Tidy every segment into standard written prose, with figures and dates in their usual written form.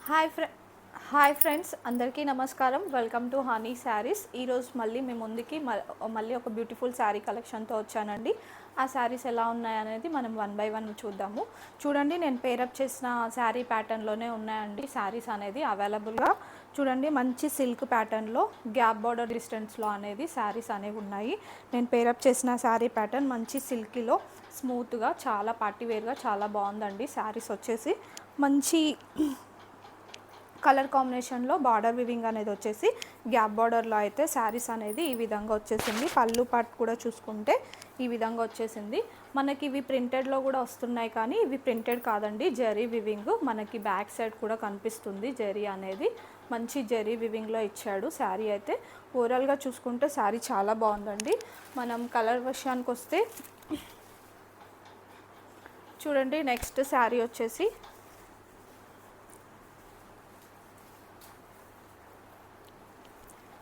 Hi friends, అందరికీ నమస్కారం. Welcome to honey saris. ఈరోజు మళ్ళీ మీ ముందుకి మళ్ళీ ఒక బ్యూటిఫుల్ శారీ కలెక్షన్తో వచ్చానండి. ఆ శారీస్ ఎలా ఉన్నాయనేది మనం వన్ బై వన్ చూద్దాము. చూడండి, నేను పేరప్ చేసిన శారీ ప్యాటర్న్లోనే ఉన్నాయండి శారీస్ అనేది అవైలబుల్గా. చూడండి, మంచి సిల్క్ ప్యాటర్న్లో గ్యాప్ బార్డర్ డిస్టెన్స్లో అనేది శారీస్ అనేవి ఉన్నాయి. నేను పేరప్ చేసిన శారీ ప్యాటర్న్ మంచి సిల్కీలో స్మూత్గా, చాలా పార్టీవేర్గా చాలా బాగుందండి. శారీస్ వచ్చేసి మంచి కలర్ కాంబినేషన్లో బార్డర్ వివింగ్ అనేది వచ్చేసి గ్యాప్ బార్డర్లో అయితే శారీస్ అనేది ఈ విధంగా వచ్చేసింది. పళ్ళు పార్ట్ కూడా చూసుకుంటే ఈ విధంగా వచ్చేసింది. మనకి ఇవి ప్రింటెడ్లో కూడా వస్తున్నాయి, కానీ ఇవి ప్రింటెడ్ కాదండి, జరీ వివింగ్. మనకి బ్యాక్ సైడ్ కూడా కనిపిస్తుంది జరీ అనేది. మంచి జరీ వివింగ్లో ఇచ్చాడు శారీ అయితే. ఓవరాల్గా చూసుకుంటే శారీ చాలా బాగుందండి. మనం కలర్ విషయానికి వస్తే చూడండి, నెక్స్ట్ శారీ వచ్చేసి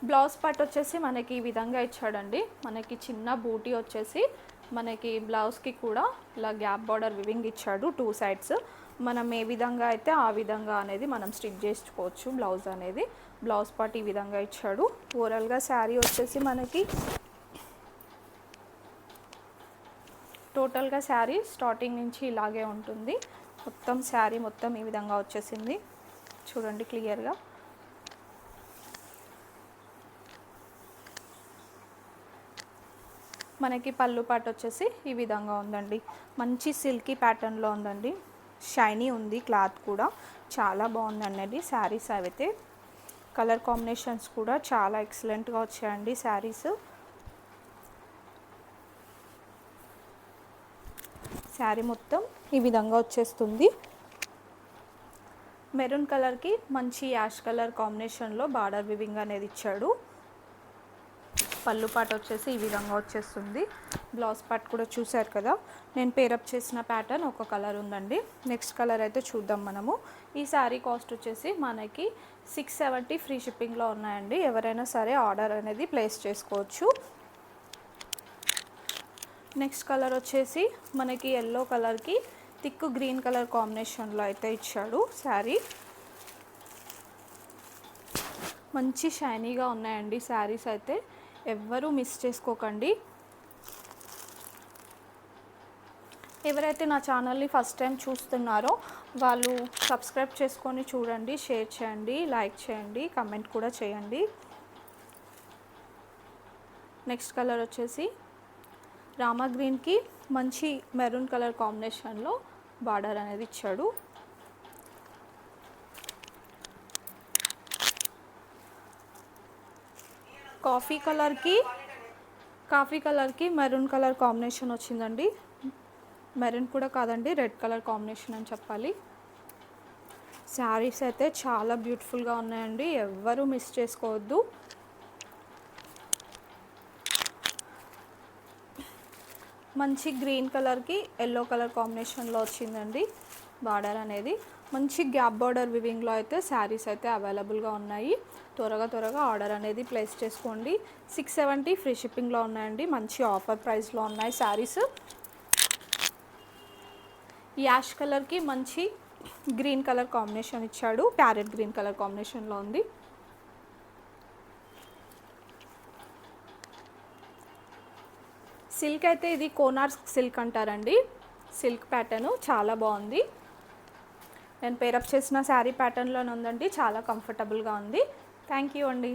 బ్లౌజ్ పార్ట్ వచ్చేసి మనకి ఈ విధంగా ఇచ్చాడండి. మనకి చిన్న బూటీ వచ్చేసి మనకి బ్లౌజ్కి కూడా ఇలా గ్యాప్ బార్డర్ వివింగ్ ఇచ్చాడు, 2 సైడ్స్. మనం ఏ విధంగా అయితే ఆ విధంగా అనేది మనం స్టిచ్ చేసుకోవచ్చు బ్లౌజ్ అనేది. బ్లౌజ్ పార్ట్ ఈ విధంగా ఇచ్చాడు. ఓవరాల్గా శారీ వచ్చేసి మనకి టోటల్గా శారీ స్టార్టింగ్ నుంచి ఇలాగే ఉంటుంది. మొత్తం శారీ మొత్తం ఈ విధంగా వచ్చేసింది. చూడండి క్లియర్గా. మనకి పళ్ళు పాటు వచ్చేసి ఈ విధంగా ఉందండి. మంచి సిల్కీ ప్యాటర్న్లో ఉందండి. షైనీ ఉంది, క్లాత్ కూడా చాలా బాగుందండి శారీస్ అయితే. కలర్ కాంబినేషన్స్ కూడా చాలా ఎక్సలెంట్గా వచ్చాయండి శారీస్. శారీ మొత్తం ఈ విధంగా వచ్చేస్తుంది. మెరూన్ కలర్కి మంచి యాష్ కలర్ కాంబినేషన్లో బార్డర్ వివింగ్ అనేది ఇచ్చాడు. పళ్ళు పాట వచ్చేసి ఈ విధంగా వచ్చేస్తుంది. బ్లౌజ్ పార్ట్ కూడా చూసారు కదా. నేను పేరప్ చేసిన ప్యాటర్న్ ఒక కలర్ ఉందండి. నెక్స్ట్ కలర్ అయితే చూద్దాం మనము. ఈ శారీ కాస్ట్ వచ్చేసి మనకి 670 ఫ్రీ షిప్పింగ్లో ఉన్నాయండి. ఎవరైనా సరే ఆర్డర్ అనేది ప్లేస్ చేసుకోవచ్చు. నెక్స్ట్ కలర్ వచ్చేసి మనకి ఎల్లో కలర్కి థిక్ గ్రీన్ కలర్ కాంబినేషన్లో అయితే ఇచ్చాడు శారీ. మంచి షైనీగా ఉన్నాయండి శారీస్ అయితే. ఎవ్వరూ మిస్ చేసుకోకండి. ఎవరైతే నా ఛానల్ని ఫస్ట్ టైం చూస్తున్నారో వాళ్ళు సబ్స్క్రైబ్ చేసుకొని చూడండి, షేర్ చేయండి, లైక్ చేయండి, కమెంట్ కూడా చేయండి. నెక్స్ట్ కలర్ వచ్చేసి రామా గ్రీన్కి మంచి మెరూన్ కలర్ కాంబినేషన్లో బార్డర్ అనేది ఇచ్చాడు. కాఫీ కలర్కి మెరూన్ కలర్ కాంబినేషన్ వచ్చిందండి. మెరూన్ కూడా కాదండి, రెడ్ కలర్ కాంబినేషన్ అని చెప్పాలి. శారీస్ అయితే చాలా బ్యూటిఫుల్గా ఉన్నాయండి. ఎవ్వరూ మిస్ చేసుకోవద్దు. మంచి గ్రీన్ కలర్కి ఎల్లో కలర్ కాంబినేషన్లో వచ్చిందండి బార్డర్ అనేది. మంచి గ్యాప్ బార్డర్ వివింగ్లో అయితే శారీస్ అయితే అవైలబుల్గా ఉన్నాయి. త్వరగా ఆర్డర్ అనేది ప్లేస్ చేసుకోండి. 670 ఫ్రీ షిప్పింగ్లో ఉన్నాయండి. మంచి ఆఫర్ ప్రైస్లో ఉన్నాయి శారీస్. యాష్ కలర్కి మంచి గ్రీన్ కలర్ కాంబినేషన్ ఇచ్చాడు. ప్యారెట్ గ్రీన్ కలర్ కాంబినేషన్లో ఉంది. సిల్క్ అయితే ఇది కోనార్ సిల్క్ అంటారండి. సిల్క్ ప్యాటర్న్ చాలా బాగుంది. నేను పేరప్ చేసిన శారీ ప్యాటర్న్లోనే ఉందండి. చాలా కంఫర్టబుల్గా ఉంది. థ్యాంక్ యూ అండి.